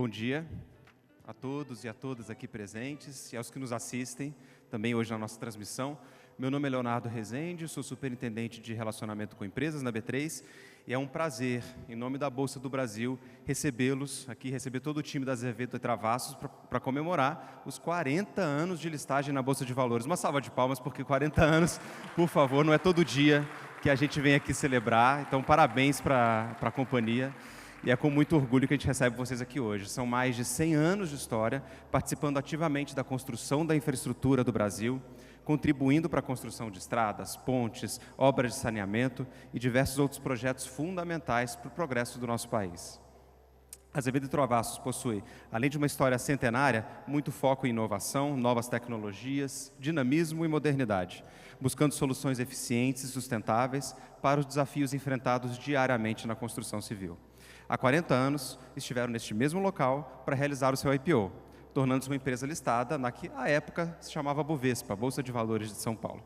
Bom dia a todos e a todas aqui presentes e aos que nos assistem também hoje na nossa transmissão. Meu nome é Leonardo Rezende, sou superintendente de relacionamento com empresas na B3 e é um prazer, em nome da Bolsa do Brasil, recebê-los aqui, receber todo o time da Azevedo e Travassos para comemorar os 40 anos de listagem na Bolsa de Valores. Uma salva de palmas, porque 40 anos, por favor, não é todo dia que a gente vem aqui celebrar. Então, parabéns para a companhia. E é com muito orgulho que a gente recebe vocês aqui hoje. São mais de 100 anos de história, participando ativamente da construção da infraestrutura do Brasil, contribuindo para a construção de estradas, pontes, obras de saneamento e diversos outros projetos fundamentais para o progresso do nosso país. A Azevedo e Travassos possui, além de uma história centenária, muito foco em inovação, novas tecnologias, dinamismo e modernidade, buscando soluções eficientes e sustentáveis para os desafios enfrentados diariamente na construção civil. Há 40 anos, estiveram neste mesmo local para realizar o seu IPO, tornando-se uma empresa listada na que, à época, se chamava Bovespa, Bolsa de Valores de São Paulo.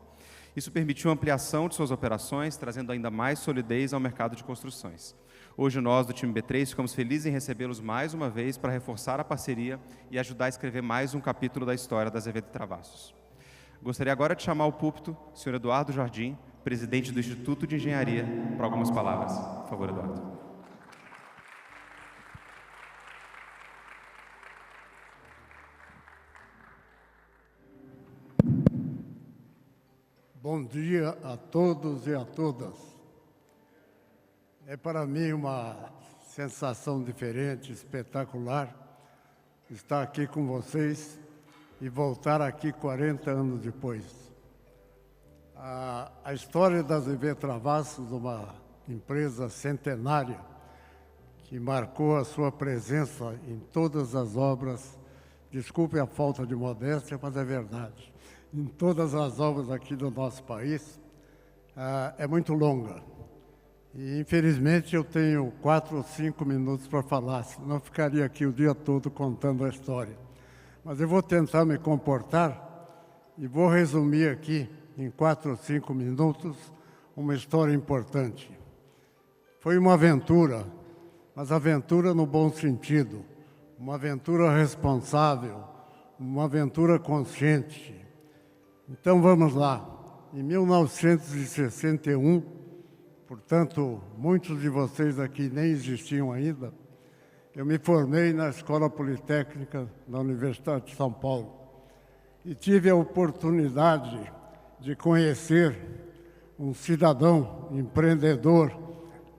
Isso permitiu a ampliação de suas operações, trazendo ainda mais solidez ao mercado de construções. Hoje, nós, do time B3, ficamos felizes em recebê-los mais uma vez para reforçar a parceria e ajudar a escrever mais um capítulo da história da Azevedo e Travassos. Gostaria agora de chamar ao púlpito o senhor Eduardo Jardim, presidente do Instituto de Engenharia, para algumas palavras. Por favor, Eduardo. Bom dia a todos e a todas. É para mim uma sensação diferente, espetacular, estar aqui com vocês e voltar aqui 40 anos depois. A história da Azevedo Travassos, uma empresa centenária, que marcou a sua presença em todas as obras, desculpe a falta de modéstia, mas é verdade, em todas as obras aqui do nosso país, é muito longa. E, infelizmente, eu tenho 4 ou 5 minutos para falar, senão eu ficaria aqui o dia todo contando a história. Mas eu vou tentar me comportar e vou resumir aqui, em 4 ou 5 minutos, uma história importante. Foi uma aventura, mas aventura no bom sentido, uma aventura responsável, uma aventura consciente. Então, vamos lá. Em 1961, portanto, muitos de vocês aqui nem existiam ainda, eu me formei na Escola Politécnica da Universidade de São Paulo e tive a oportunidade de conhecer um cidadão empreendedor,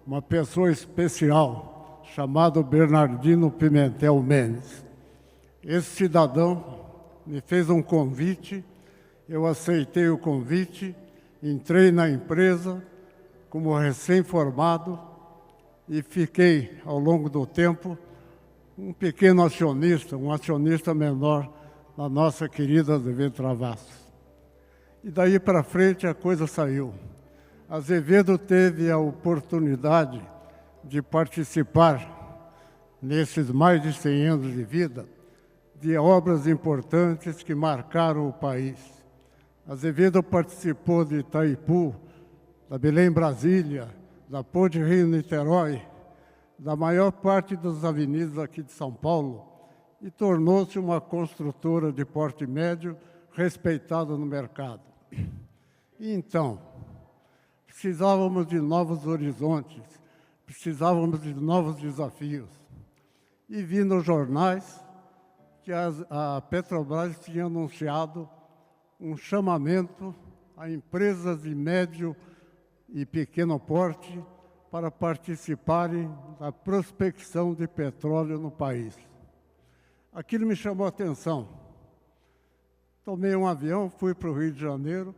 uma pessoa especial, chamado Bernardino Pimentel Mendes. Esse cidadão me fez um convite. Eu aceitei o convite, entrei na empresa como recém-formado e fiquei, ao longo do tempo, um pequeno acionista, um acionista menor na nossa querida Azevedo Travassos. E daí para frente a coisa saiu. A Azevedo teve a oportunidade de participar, nesses mais de 100 anos de vida, de obras importantes que marcaram o país. A Azevedo participou de Itaipu, da Belém-Brasília, da Ponte Rio-Niterói, da maior parte das avenidas aqui de São Paulo e tornou-se uma construtora de porte médio respeitada no mercado. E então, precisávamos de novos horizontes, precisávamos de novos desafios. E vi nos jornais que a Petrobras tinha anunciado um chamamento a empresas de médio e pequeno porte para participarem da prospecção de petróleo no país. Aquilo me chamou a atenção. Tomei um avião, fui para o Rio de Janeiro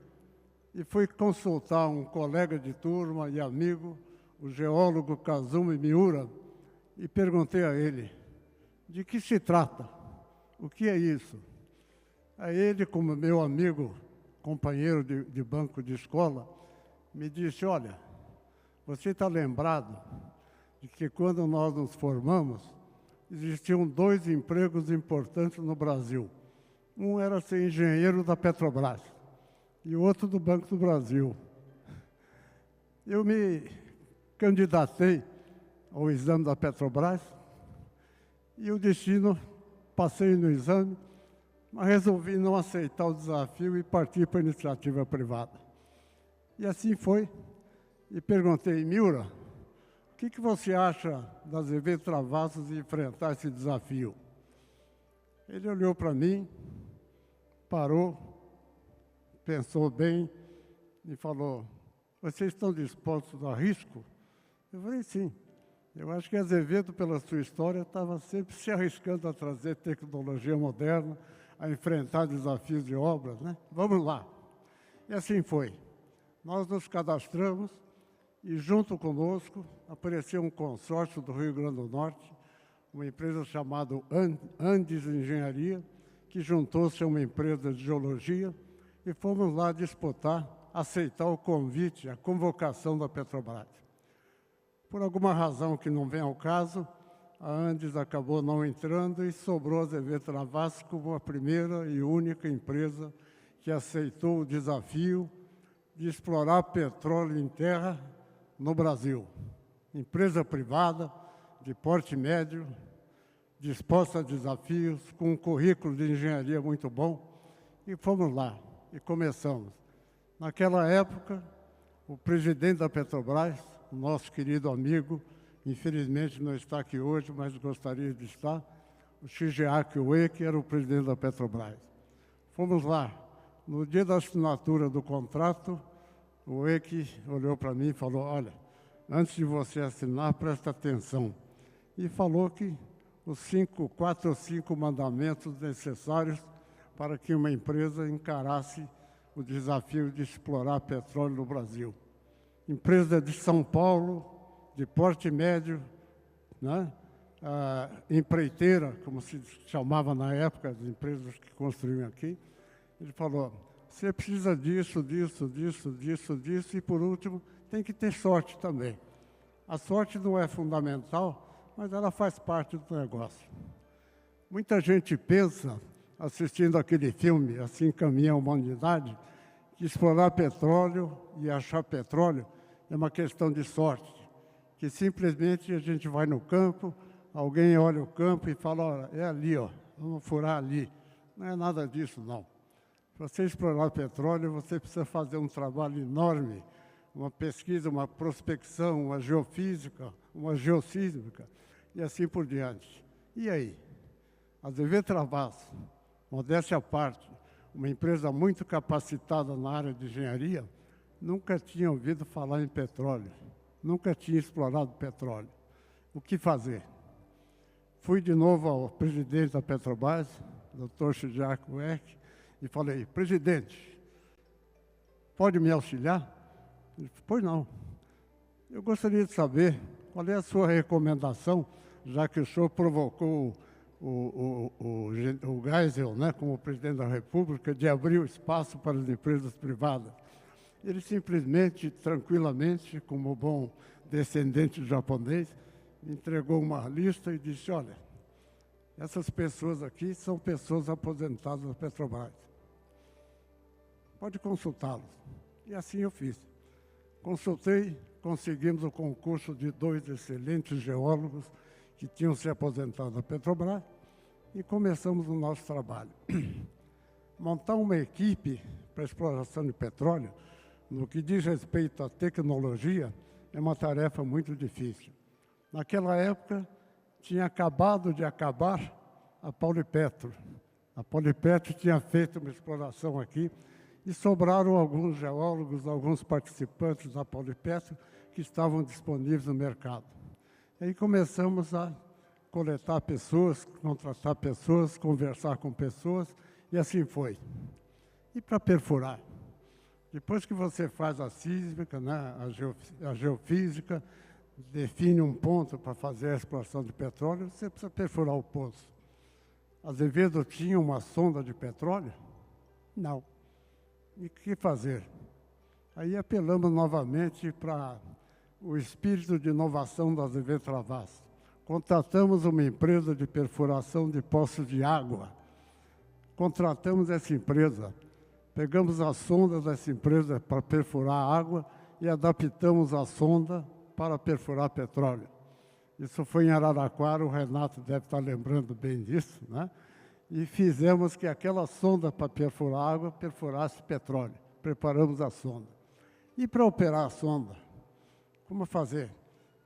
e fui consultar um colega de turma e amigo, o geólogo Kazumi Miura, e perguntei a ele, de que se trata? O que é isso? Aí ele, como meu amigo, companheiro de banco de escola, me disse, olha, você está lembrado de que quando nós nos formamos, existiam 2 empregos importantes no Brasil. Um era ser engenheiro da Petrobras e o outro do Banco do Brasil. Eu me candidatei ao exame da Petrobras E o destino, passei no exame, mas resolvi não aceitar o desafio e partir para a iniciativa privada. E assim foi. E perguntei, Miura, o que você acha da Azevedo Travassos enfrentar esse desafio? Ele olhou para mim, parou, pensou bem e falou, vocês estão dispostos a risco? Eu falei, sim. Eu acho que a Azevedo, pela sua história, estava sempre se arriscando a trazer tecnologia moderna, a enfrentar desafios de obras, né? Vamos lá. E assim foi. Nós nos cadastramos e, junto conosco, apareceu um consórcio do Rio Grande do Norte, uma empresa chamada Andes Engenharia, que juntou-se a uma empresa de geologia e fomos lá disputar, aceitar o convite, a convocação da Petrobras. Por alguma razão que não vem ao caso, a Andes acabou não entrando e sobrou a Azevedo Travassos como a primeira e única empresa que aceitou o desafio de explorar petróleo em terra no Brasil. Empresa privada, de porte médio, disposta a desafios, com um currículo de engenharia muito bom, e fomos lá e começamos. Naquela época, o presidente da Petrobras, o nosso querido amigo, infelizmente não está aqui hoje, mas gostaria de estar, o Shigeaki Ue, que era o presidente da Petrobras. Fomos lá. No dia da assinatura do contrato, o Ue olhou para mim e falou, olha, antes de você assinar, presta atenção. E falou que os 4 ou 5 mandamentos necessários para que uma empresa encarasse o desafio de explorar petróleo no Brasil. Empresa de São Paulo, de porte médio, né? Empreiteira, como se chamava na época, as empresas que construíam aqui. Ele falou, você precisa disso, disso, disso, disso, disso, e por último, tem que ter sorte também. A sorte não é fundamental, mas ela faz parte do negócio. Muita gente pensa, assistindo aquele filme, Assim Caminha a Humanidade, que explorar petróleo e achar petróleo é uma questão de sorte, que simplesmente a gente vai no campo, alguém olha o campo e fala, olha, é ali, ó, vamos furar ali. Não é nada disso, não. Para você explorar petróleo, você precisa fazer um trabalho enorme, uma pesquisa, uma prospecção, uma geofísica, uma geossísmica, e assim por diante. E aí? Azevedo Travassos, modéstia à parte, uma empresa muito capacitada na área de engenharia, nunca tinha ouvido falar em petróleo, nunca tinha explorado petróleo. O que fazer? Fui de novo ao presidente da Petrobras, Dr. Shigeaki Ue, e falei, presidente, pode me auxiliar? Ele falou, pois não. Eu gostaria de saber qual é a sua recomendação, já que o senhor provocou o Geisel, né, como presidente da República, de abrir o espaço para as empresas privadas. Ele simplesmente, tranquilamente, como bom descendente japonês, entregou uma lista e disse, olha, essas pessoas aqui são pessoas aposentadas da Petrobras. Pode consultá-los. E assim eu fiz. Consultei, conseguimos o concurso de 2 excelentes geólogos que tinham se aposentado da Petrobras e começamos o nosso trabalho. Montar uma equipe para exploração de petróleo, no que diz respeito à tecnologia, é uma tarefa muito difícil. Naquela época, tinha acabado de acabar a Paulipetro. A Paulipetro tinha feito uma exploração aqui e sobraram alguns geólogos, alguns participantes da Paulipetro que estavam disponíveis no mercado. E aí começamos a coletar pessoas, contratar pessoas, conversar com pessoas, e assim foi. E para perfurar? Depois que você faz a sísmica, né, a geofísica, define um ponto para fazer a exploração de petróleo, você precisa perfurar o poço. Azevedo tinha uma sonda de petróleo? Não. E o que fazer? Aí apelamos novamente para o espírito de inovação da Azevedo Travassos. Contratamos uma empresa de perfuração de poços de água. Contratamos essa empresa. Pegamos a sonda dessa empresa para perfurar água e adaptamos a sonda para perfurar petróleo. Isso foi em Araraquara, o Renato deve estar lembrando bem disso, né? E fizemos que aquela sonda para perfurar água perfurasse petróleo. Preparamos a sonda. E para operar a sonda, como fazer?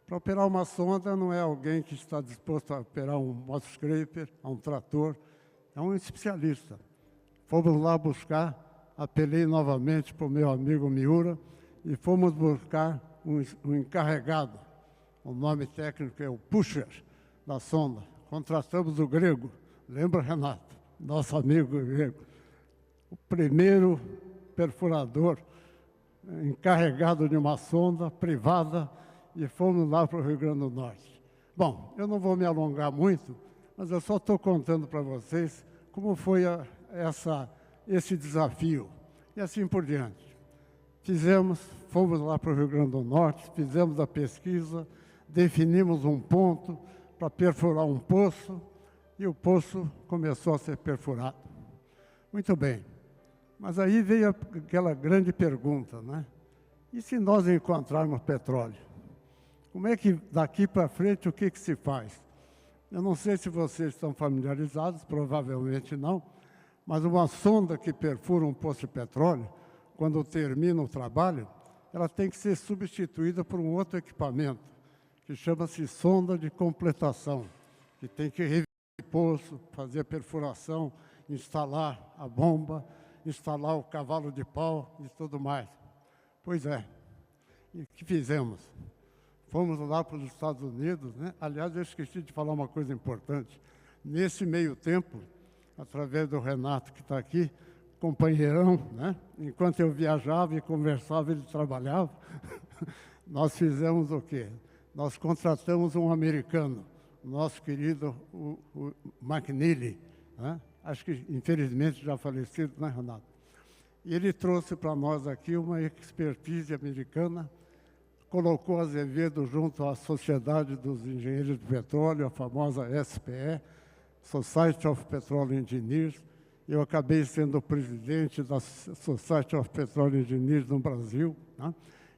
Para operar uma sonda não é alguém que está disposto a operar um motoscraper, um trator, é um especialista. Fomos lá buscar, apelei novamente para o meu amigo Miura e fomos buscar um encarregado. O nome técnico é o pusher da sonda. Contratamos o grego, lembra, Renato? Nosso amigo grego. O primeiro perfurador encarregado de uma sonda privada e fomos lá para o Rio Grande do Norte. Bom, eu não vou me alongar muito, mas eu só estou contando para vocês como foi esse desafio. E assim por diante. Fomos lá para o Rio Grande do Norte, fizemos a pesquisa, definimos um ponto para perfurar um poço e o poço começou a ser perfurado. Muito bem, mas aí veio aquela grande pergunta, né? E se nós encontrarmos petróleo? Como é que daqui para frente o que se faz? Eu não sei se vocês estão familiarizados, provavelmente não, mas uma sonda que perfura um poço de petróleo, quando termina o trabalho, ela tem que ser substituída por um outro equipamento, que chama-se sonda de completação, que tem que revisar o poço, fazer a perfuração, instalar a bomba, instalar o cavalo de pau e tudo mais. Pois é. E o que fizemos? Fomos lá para os Estados Unidos, né? Aliás, eu esqueci de falar uma coisa importante. Nesse meio tempo, através do Renato, que está aqui, companheirão, né? Enquanto eu viajava e conversava, ele trabalhava, nós fizemos o quê? Nós contratamos um americano, nosso querido o McNeely, né? Acho que, infelizmente, já falecido, né, Renato? E ele trouxe para nós aqui uma expertise americana, colocou Azevedo junto à Sociedade dos Engenheiros de Petróleo, a famosa SPE, Society of Petroleum Engineers. Eu acabei sendo o presidente da Society of Petroleum Engineers no Brasil, né?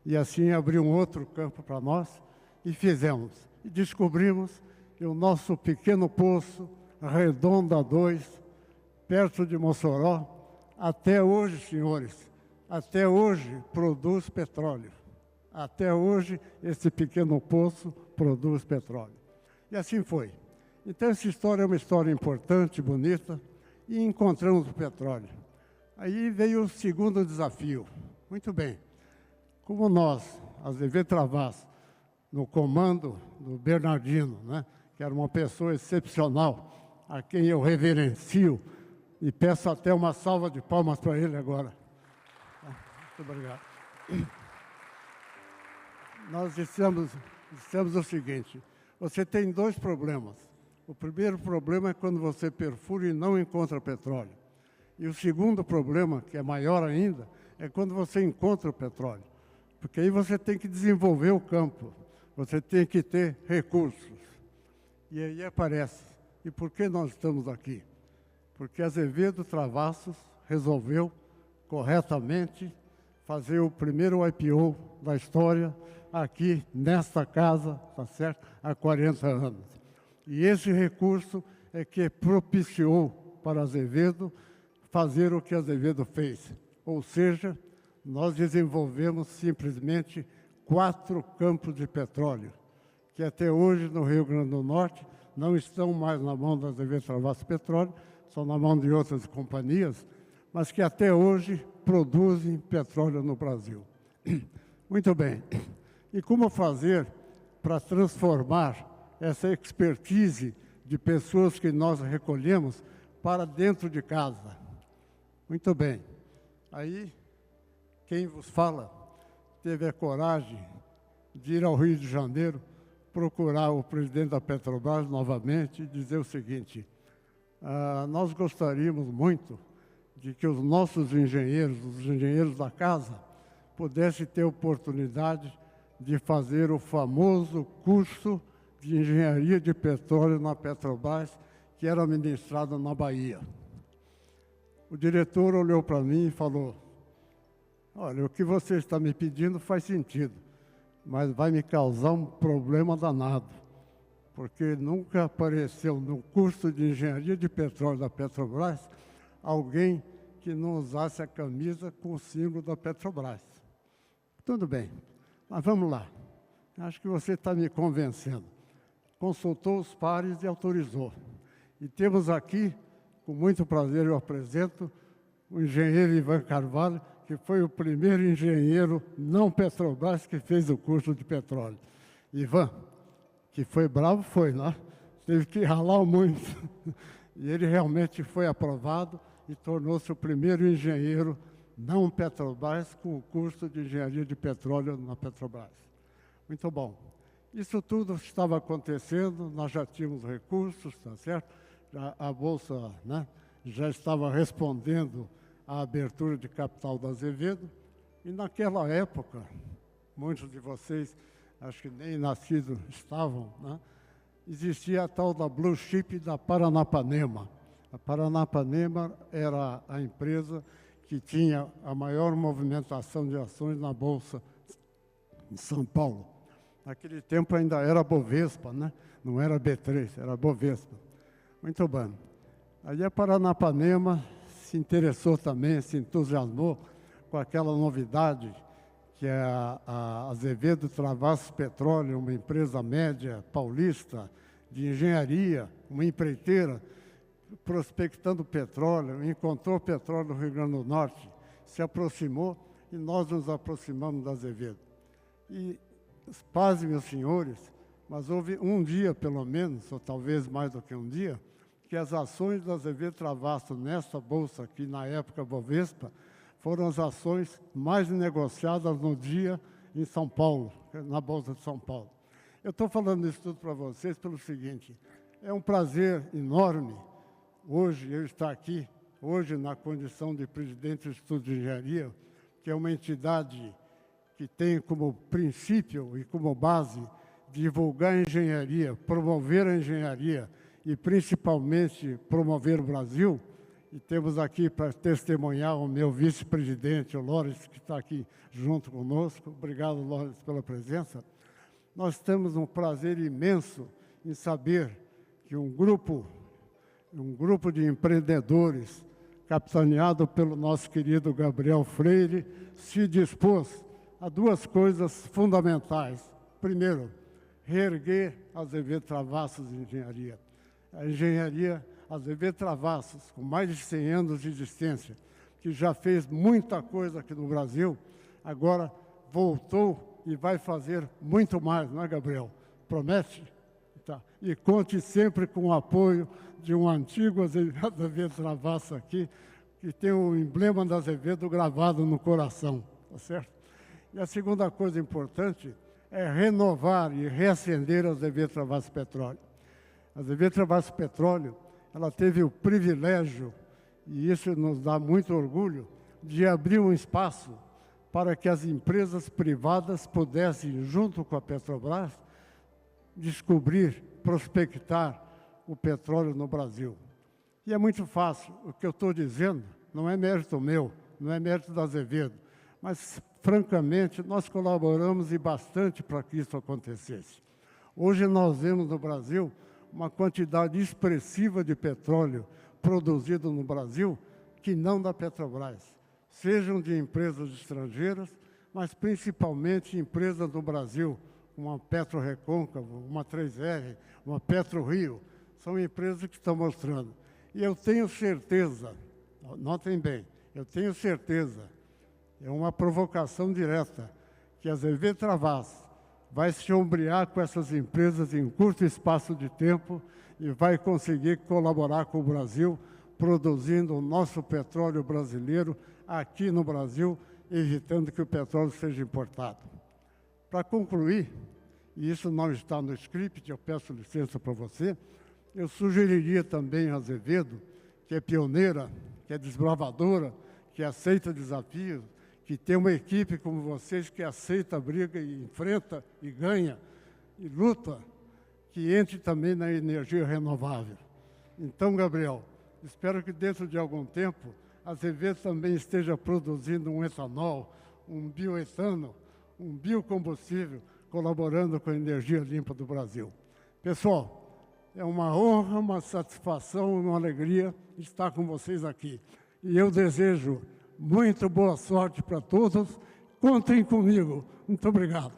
E assim abriu um outro campo para nós e fizemos. E descobrimos que o nosso pequeno poço, Redonda 2, perto de Mossoró, até hoje, senhores, até hoje produz petróleo. Até hoje, esse pequeno poço produz petróleo. E assim foi. Então, essa história é uma história importante, bonita, e encontramos o petróleo. Aí veio o segundo desafio. Muito bem. Como nós, Azevedo Travassos, no comando do Bernardino, né, que era uma pessoa excepcional, a quem eu reverencio, e peço até uma salva de palmas para ele agora. Muito obrigado. Nós dissemos o seguinte: você tem dois problemas. O primeiro problema é quando você perfura e não encontra petróleo. E o segundo problema, que é maior ainda, é quando você encontra o petróleo. Porque aí você tem que desenvolver o campo, você tem que ter recursos. E aí aparece. E por que nós estamos aqui? Porque Azevedo Travassos resolveu corretamente fazer o primeiro IPO da história aqui nesta casa, tá certo? Há 40 anos. E esse recurso é que propiciou para Azevedo fazer o que Azevedo fez. Ou seja, nós desenvolvemos simplesmente 4 campos de petróleo, que até hoje no Rio Grande do Norte não estão mais na mão da Azevedo Travassos Petróleo, são na mão de outras companhias, mas que até hoje produzem petróleo no Brasil. Muito bem. E como fazer para transformar essa expertise de pessoas que nós recolhemos para dentro de casa? Muito bem. Aí, quem vos fala teve a coragem de ir ao Rio de Janeiro, procurar o presidente da Petrobras novamente e dizer o seguinte: nós gostaríamos muito de que os nossos engenheiros, os engenheiros da casa, pudessem ter oportunidade de fazer o famoso curso de engenharia de petróleo na Petrobras, que era ministrado na Bahia. O diretor olhou para mim e falou: olha, o que você está me pedindo faz sentido, mas vai me causar um problema danado. porque nunca apareceu no curso de engenharia de petróleo da Petrobras alguém que não usasse a camisa com o símbolo da Petrobras. Tudo bem, mas vamos lá. Acho que você está me convencendo. Consultou os pares e autorizou. E temos aqui, com muito prazer, eu apresento o engenheiro Ivan Carvalho, que foi o primeiro engenheiro não Petrobras que fez o curso de petróleo. Ivan, que foi bravo, foi, né? Teve que ralar muito. E ele realmente foi aprovado e tornou-se o primeiro engenheiro não Petrobras com o curso de engenharia de petróleo na Petrobras. Muito bom. Isso tudo estava acontecendo, nós já tínhamos recursos, tá certo? A Bolsa, né, já estava respondendo à abertura de capital da Azevedo, e naquela época, muitos de vocês, acho que nem nascidos estavam, né, existia a tal da Blue Chip da Paranapanema. A Paranapanema era a empresa que tinha a maior movimentação de ações na Bolsa de São Paulo. Naquele tempo ainda era Bovespa, né? Não era B3, era Bovespa. Muito bem. Aí a Paranapanema se interessou também, se entusiasmou com aquela novidade que é a Azevedo Travassos Petróleo, uma empresa média paulista de engenharia, uma empreiteira, prospectando petróleo, encontrou petróleo no Rio Grande do Norte, se aproximou e nós nos aproximamos da Azevedo. E, pasmem, meus senhores, mas houve um dia, pelo menos, ou talvez mais do que um dia, que as ações da Azevedo Travassos nessa bolsa aqui, na época Bovespa, foram as ações mais negociadas no dia em São Paulo, na Bolsa de São Paulo. Eu estou falando isso tudo para vocês pelo seguinte, é um prazer enorme hoje eu estar aqui, hoje na condição de presidente do Instituto de Engenharia, que é uma entidade que tem como princípio e como base divulgar a engenharia, promover a engenharia e principalmente promover o Brasil. E temos aqui para testemunhar o meu vice-presidente, o Lores, que está aqui junto conosco. Obrigado, Lores, pela presença. Nós temos um prazer imenso em saber que um grupo de empreendedores, capitaneado pelo nosso querido Gabriel Freire, se dispôs a duas coisas fundamentais. Primeiro, reerguer a Azevedo Travassos Engenharia. A engenharia Azevedo Travassos, com mais de 100 anos de existência, que já fez muita coisa aqui no Brasil, agora voltou e vai fazer muito mais, não é, Gabriel? Promete? Tá. E conte sempre com o apoio de um antigo Azevedo Travassos aqui, que tem o emblema da Azevedo gravado no coração, tá certo? E a segunda coisa importante é renovar e reacender a Azevedo Travassos Petróleo. A Azevedo Travassos Petróleo, ela teve o privilégio, e isso nos dá muito orgulho, de abrir um espaço para que as empresas privadas pudessem, junto com a Petrobras, descobrir, prospectar o petróleo no Brasil. E é muito fácil, o que eu estou dizendo não é mérito meu, não é mérito da Azevedo, mas, francamente, nós colaboramos e bastante para que isso acontecesse. Hoje nós vemos no Brasil uma quantidade expressiva de petróleo produzido no Brasil que não da Petrobras, sejam de empresas estrangeiras, mas principalmente empresas do Brasil, uma Petro Recôncavo, uma 3R, uma Petro Rio, são empresas que estão mostrando. E eu tenho certeza, notem bem, eu tenho certeza, é uma provocação direta, que a Azevedo Travassos vai se ombrear com essas empresas em curto espaço de tempo e vai conseguir colaborar com o Brasil, produzindo o nosso petróleo brasileiro aqui no Brasil, evitando que o petróleo seja importado. Para concluir, e isso não está no script, eu peço licença para você, eu sugeriria também a Azevedo, que é pioneira, que é desbravadora, que aceita desafios, que tem uma equipe como vocês que aceita a briga e enfrenta e ganha e luta, que entre também na energia renovável. Então, Gabriel, espero que dentro de algum tempo a Azevedo também esteja produzindo um etanol, um bioetano, um biocombustível, colaborando com a energia limpa do Brasil. Pessoal, é uma honra, uma satisfação, uma alegria estar com vocês aqui. E eu desejo muito boa sorte para todos. Contem comigo. Muito obrigado.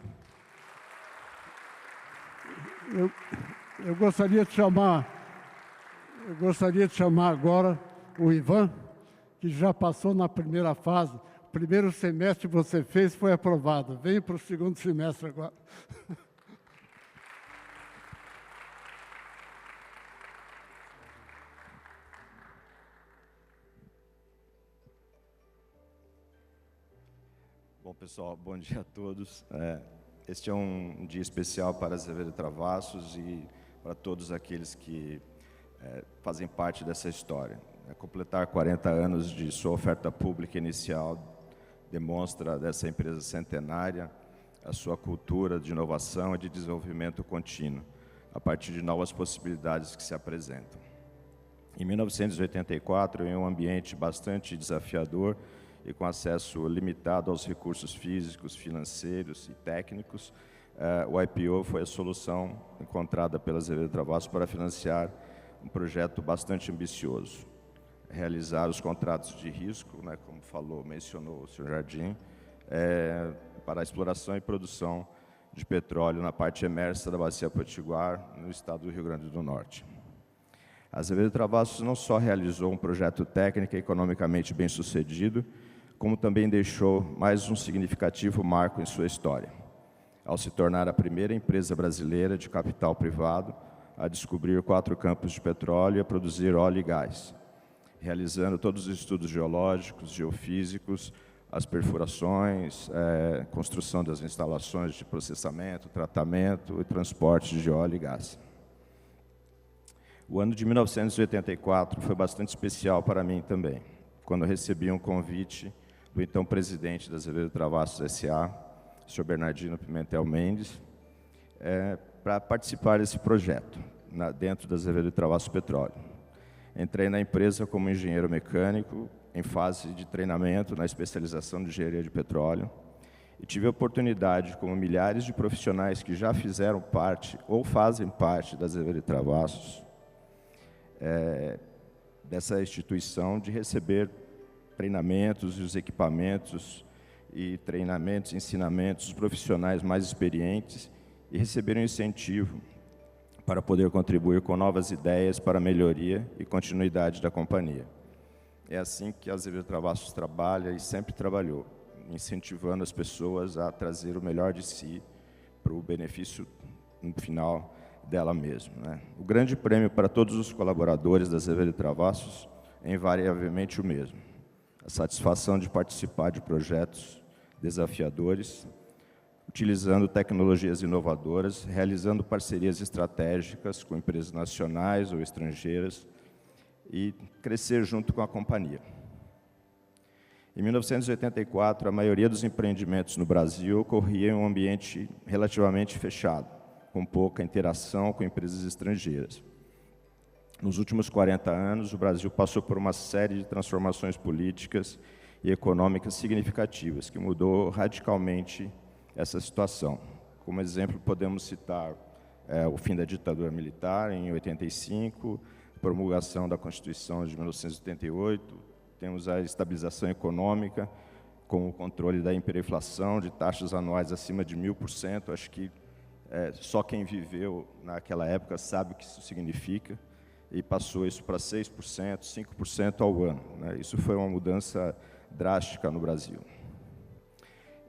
Eu gostaria de chamar agora o Ivan, que já passou na primeira fase. O primeiro semestre que você fez foi aprovado. Vem para o segundo semestre agora. Bom, pessoal, bom dia a todos. Este é um dia especial para Azevedo Travassos e para todos aqueles que fazem parte dessa história. Completar 40 anos de sua oferta pública inicial demonstra dessa empresa centenária a sua cultura de inovação e de desenvolvimento contínuo, a partir de novas possibilidades que se apresentam. Em 1984, em um ambiente bastante desafiador e com acesso limitado aos recursos físicos, financeiros e técnicos, o IPO foi a solução encontrada pela Azevedo Travassos para financiar um projeto bastante ambicioso. Realizar os contratos de risco, né, como mencionou o senhor Jardim, para a exploração e produção de petróleo na parte emersa da Bacia Potiguar, no estado do Rio Grande do Norte. A Azevedo Travassos não só realizou um projeto técnico e economicamente bem-sucedido, como também deixou mais um significativo marco em sua história, ao se tornar a primeira empresa brasileira de capital privado a descobrir 4 campos de petróleo e a produzir óleo e gás, realizando todos os estudos geológicos, geofísicos, as perfurações, construção das instalações de processamento, tratamento e transporte de óleo e gás. O ano de 1984 foi bastante especial para mim também, quando recebi um convite do então presidente da Azevedo Travassos S.A., o senhor Bernardino Pimentel Mendes, para participar desse projeto, dentro da Azevedo Travassos Petróleo. Entrei na empresa como engenheiro mecânico, em fase de treinamento na especialização de engenharia de petróleo, e tive a oportunidade, como milhares de profissionais que já fizeram parte ou fazem parte da Azevedo Travassos, dessa instituição, de receber treinamentos e os equipamentos e treinamentos, ensinamentos dos profissionais mais experientes e receber um incentivo para poder contribuir com novas ideias para a melhoria e continuidade da companhia. É assim que a Azevedo Travassos trabalha e sempre trabalhou, incentivando as pessoas a trazer o melhor de si para o benefício no final dela mesma, né? O grande prêmio para todos os colaboradores da Azevedo Travassos é invariavelmente o mesmo: a satisfação de participar de projetos desafiadores, utilizando tecnologias inovadoras, realizando parcerias estratégicas com empresas nacionais ou estrangeiras e crescer junto com a companhia. Em 1984, a maioria dos empreendimentos no Brasil ocorria em um ambiente relativamente fechado, com pouca interação com empresas estrangeiras. Nos últimos 40 anos, o Brasil passou por uma série de transformações políticas e econômicas significativas, que mudou radicalmente essa situação. Como exemplo, podemos citar o fim da ditadura militar, em 85, a promulgação da Constituição de 1988, temos a estabilização econômica, com o controle da hiperinflação, de taxas anuais acima de 1000%, acho que só quem viveu naquela época sabe o que isso significa, e passou isso para 6%, 5% ao ano, né? Isso foi uma mudança drástica no Brasil.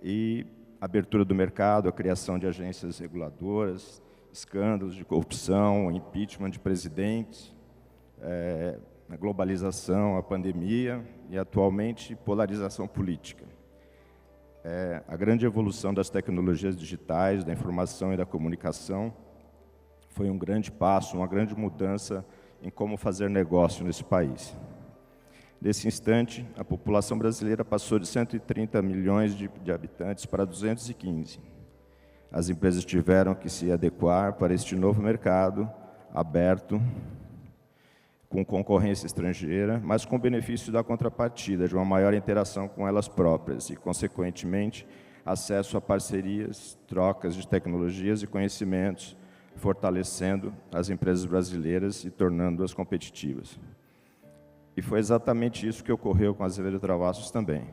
E a abertura do mercado, a criação de agências reguladoras, escândalos de corrupção, impeachment de presidentes, a globalização, a pandemia e, atualmente, polarização política. A grande evolução das tecnologias digitais, da informação e da comunicação foi um grande passo, uma grande mudança em como fazer negócio nesse país. Nesse instante, a população brasileira passou de 130 milhões de habitantes para 215. As empresas tiveram que se adequar para este novo mercado aberto, com concorrência estrangeira, mas com benefício da contrapartida, de uma maior interação com elas próprias e, consequentemente, acesso a parcerias, trocas de tecnologias e conhecimentos, fortalecendo as empresas brasileiras e tornando-as competitivas. E foi exatamente isso que ocorreu com a Azevedo Travassos também.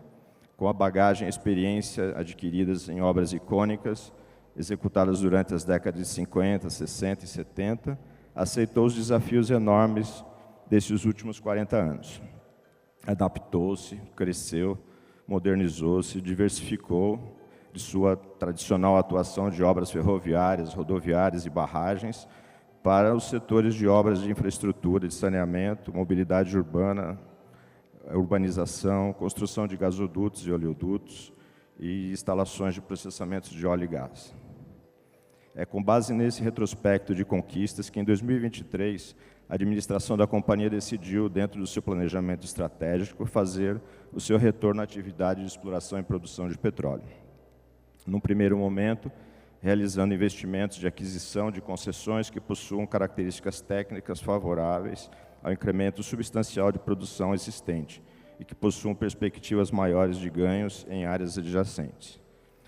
Com a bagagem e experiência adquiridas em obras icônicas, executadas durante as décadas de 50, 60 e 70, aceitou os desafios enormes desses últimos 40 anos. Adaptou-se, cresceu, modernizou-se, diversificou de sua tradicional atuação de obras ferroviárias, rodoviárias e barragens para os setores de obras de infraestrutura, de saneamento, mobilidade urbana, urbanização, construção de gasodutos e oleodutos e instalações de processamento de óleo e gás. É com base nesse retrospecto de conquistas que, em 2023, a administração da companhia decidiu, dentro do seu planejamento estratégico, fazer o seu retorno à atividade de exploração e produção de petróleo. Num primeiro momento, realizando investimentos de aquisição de concessões que possuam características técnicas favoráveis ao incremento substancial de produção existente e que possuam perspectivas maiores de ganhos em áreas adjacentes.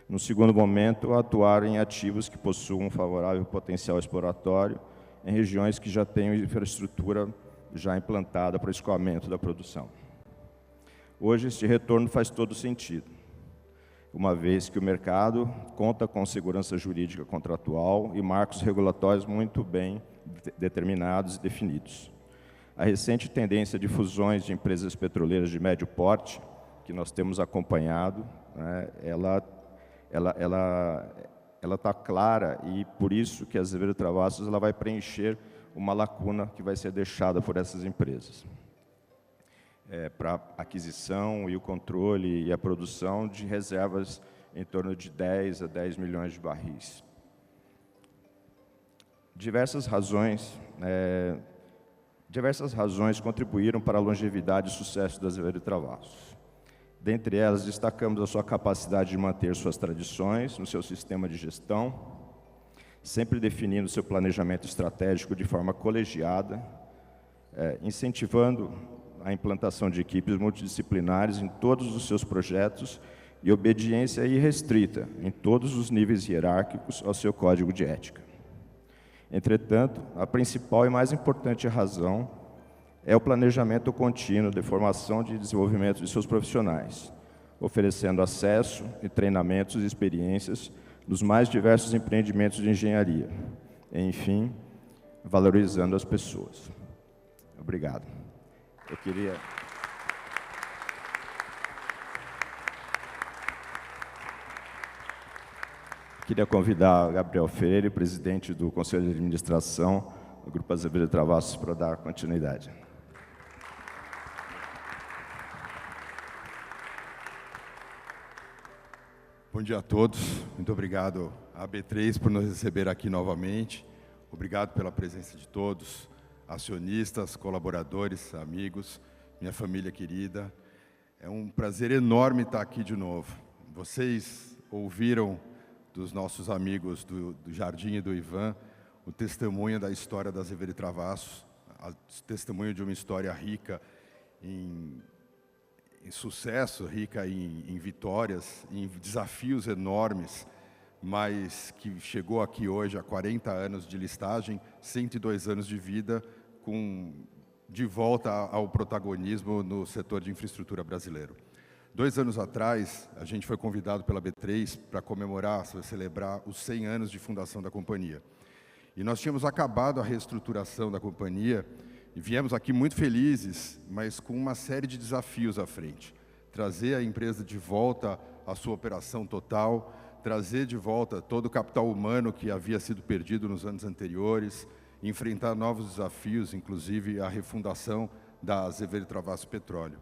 No segundo momento, atuar em ativos que possuam um favorável potencial exploratório em regiões que já tenham infraestrutura já implantada para o escoamento da produção. Hoje, este retorno faz todo sentido, uma vez que o mercado conta com segurança jurídica contratual e marcos regulatórios muito bem determinados e definidos. A recente tendência de fusões de empresas petroleiras de médio porte, que nós temos acompanhado, né, ela está clara e por isso que a Azevedo Travassos ela vai preencher uma lacuna que vai ser deixada por essas empresas. Para aquisição e o controle e a produção de reservas em torno de 10 a 10 milhões de barris. Diversas razões contribuíram para a longevidade e sucesso da Azevedo Travassos. Dentre elas, destacamos a sua capacidade de manter suas tradições no seu sistema de gestão, sempre definindo seu planejamento estratégico de forma colegiada, incentivando a implantação de equipes multidisciplinares em todos os seus projetos e obediência irrestrita em todos os níveis hierárquicos ao seu código de ética. Entretanto, a principal e mais importante razão é o planejamento contínuo de formação e desenvolvimento de seus profissionais, oferecendo acesso e treinamentos e experiências nos mais diversos empreendimentos de engenharia, e, enfim, valorizando as pessoas. Obrigado. Eu queria convidar o Gabriel Freire, presidente do Conselho de Administração do Grupo Azevedo Travassos, para dar continuidade. Bom dia a todos. Muito obrigado à B3 por nos receber aqui novamente. Obrigado pela presença de todos, acionistas, colaboradores, amigos, minha família querida. É um prazer enorme estar aqui de novo. Vocês ouviram dos nossos amigos do Jardim e do Ivan o testemunho da história da Azevedo Travassos, o testemunho de uma história rica em sucesso, rica em vitórias, em desafios enormes, mas que chegou aqui hoje a 40 anos de listagem, 102 anos de vida, de volta ao protagonismo no setor de infraestrutura brasileiro. 2 anos atrás, a gente foi convidado pela B3 para celebrar os 100 anos de fundação da companhia. E nós tínhamos acabado a reestruturação da companhia e viemos aqui muito felizes, mas com uma série de desafios à frente. Trazer a empresa de volta à sua operação total, trazer de volta todo o capital humano que havia sido perdido nos anos anteriores, enfrentar novos desafios, inclusive a refundação da Azevedo Travassos Petróleo.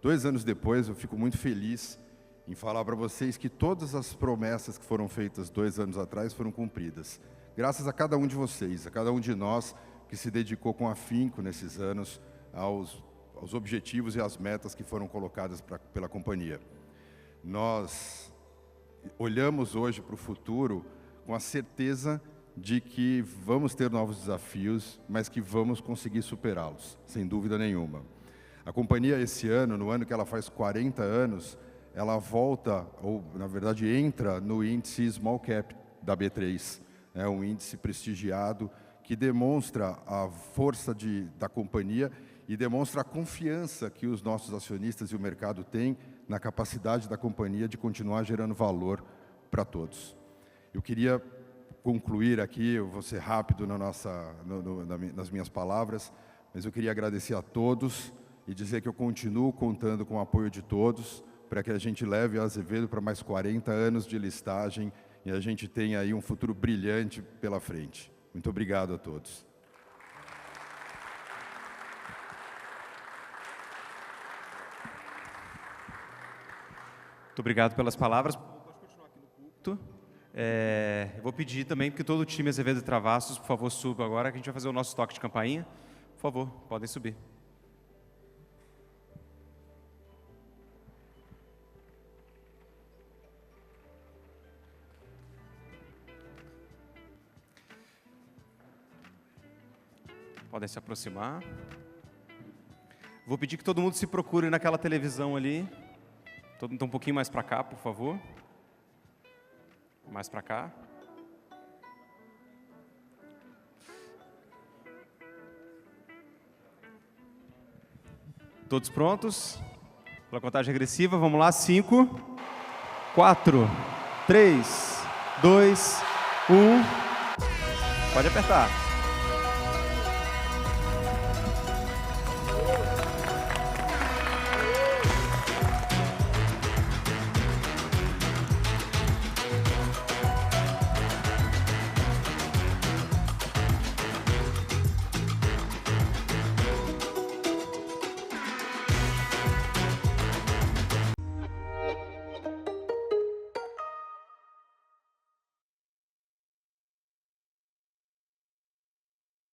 2 anos depois, eu fico muito feliz em falar para vocês que todas as promessas que foram feitas 2 anos atrás foram cumpridas. Graças a cada um de vocês, a cada um de nós que se dedicou com afinco nesses anos aos objetivos e às metas que foram colocadas pela companhia. Nós olhamos hoje para o futuro com a certeza de que vamos ter novos desafios, mas que vamos conseguir superá-los, sem dúvida nenhuma. A companhia, esse ano, no ano que ela faz 40 anos, ela volta, ou na verdade entra no índice Small Cap da B3. é um índice prestigiado que demonstra a força da companhia e demonstra a confiança que os nossos acionistas e o mercado têm na capacidade da companhia de continuar gerando valor para todos. Eu queria concluir aqui, eu vou ser rápido nas minhas palavras, mas eu queria agradecer a todos e dizer que eu continuo contando com o apoio de todos para que a gente leve a Azevedo para mais 40 anos de listagem e a gente tenha aí um futuro brilhante pela frente. Muito obrigado a todos. Muito obrigado pelas palavras. Pode continuar aqui no púlpito. Eu vou pedir também que todo o time Azevedo Travassos, por favor, suba agora, que a gente vai fazer o nosso toque de campainha. Por favor, podem subir. Podem se aproximar. Vou pedir que todo mundo se procure naquela televisão ali. Todo mundo um pouquinho mais para cá, por favor. Mais para cá. Todos prontos? Pela contagem regressiva, vamos lá. 5, 4, 3, 2, 1. Pode apertar.